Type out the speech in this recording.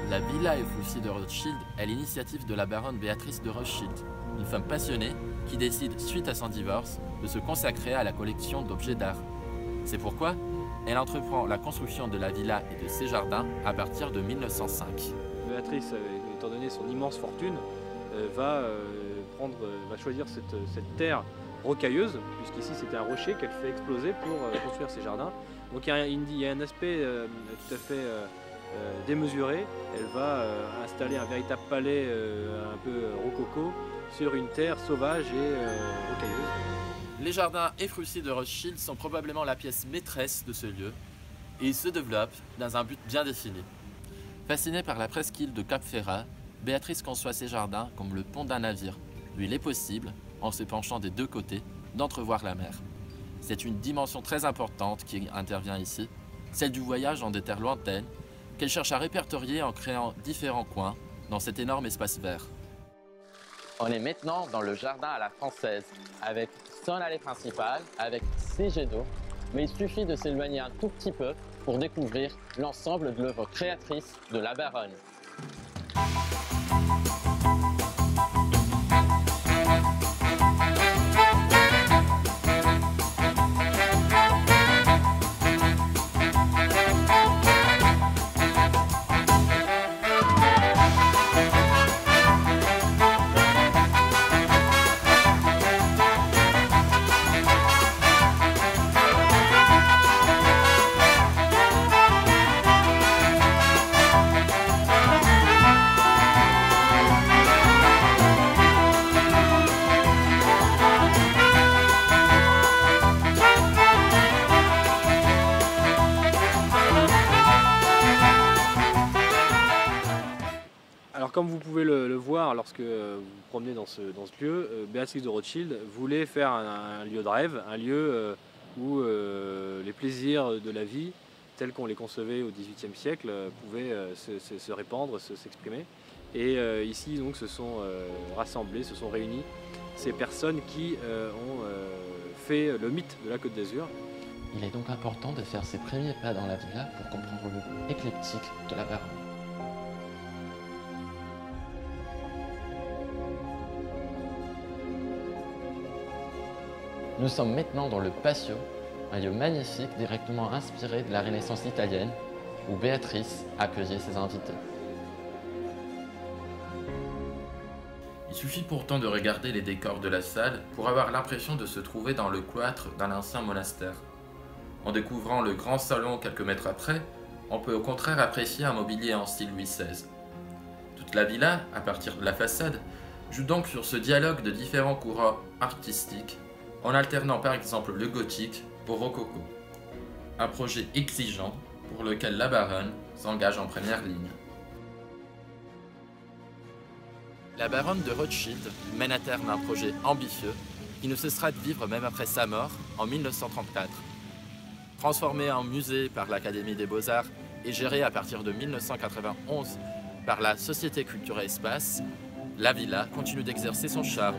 La Villa Ephrussi de Rothschild est l'initiative de la baronne Béatrice de Rothschild, une femme passionnée qui décide, suite à son divorce, de se consacrer à la collection d'objets d'art. C'est pourquoi elle entreprend la construction de la villa et de ses jardins à partir de 1905. Béatrice, étant donné son immense fortune, va choisir cette terre rocailleuse, puisqu'ici c'était un rocher qu'elle fait exploser pour construire ses jardins. Donc il y a un aspect tout à fait démesuré. Elle va installer un véritable palais un peu rococo sur une terre sauvage et rocailleuse. Les jardins Ephrussi de Rothschild sont probablement la pièce maîtresse de ce lieu et ils se développent dans un but bien défini. Fascinée par la presqu'île de Cap Ferrat, Béatrice conçoit ses jardins comme le pont d'un navire, où il est possible, en se penchant des deux côtés, d'entrevoir la mer. C'est une dimension très importante qui intervient ici, celle du voyage dans des terres lointaines, qu'elle cherche à répertorier en créant différents coins dans cet énorme espace vert. On est maintenant dans le jardin à la française, avec son allée principale, avec 6 jets d'eau, mais il suffit de s'éloigner un tout petit peu pour découvrir l'ensemble de l'œuvre créatrice de la baronne. Alors comme vous pouvez le voir lorsque vous vous promenez dans ce lieu, Béatrice de Rothschild voulait faire un lieu de rêve, un lieu où les plaisirs de la vie, tels qu'on les concevait au XVIIIe siècle, pouvaient se répandre, s'exprimer. Et ici donc se sont rassemblés, se sont réunis ces personnes qui ont fait le mythe de la Côte d'Azur. Il est donc important de faire ses premiers pas dans la villa pour comprendre le goût éclectique de la baronne. Nous sommes maintenant dans le patio, un lieu magnifique directement inspiré de la Renaissance italienne, où Béatrice accueillait ses invités. Il suffit pourtant de regarder les décors de la salle pour avoir l'impression de se trouver dans le cloître d'un ancien monastère. En découvrant le grand salon quelques mètres après, on peut au contraire apprécier un mobilier en style Louis XVI. Toute la villa, à partir de la façade, joue donc sur ce dialogue de différents courants artistiques, en alternant par exemple le gothique au rococo. Un projet exigeant pour lequel la baronne s'engage en première ligne. La baronne de Rothschild mène à terme un projet ambitieux qui ne cessera de vivre même après sa mort en 1934. Transformé en musée par l'Académie des Beaux-Arts et géré à partir de 1991 par la Société Culture et Espace, la villa continue d'exercer son charme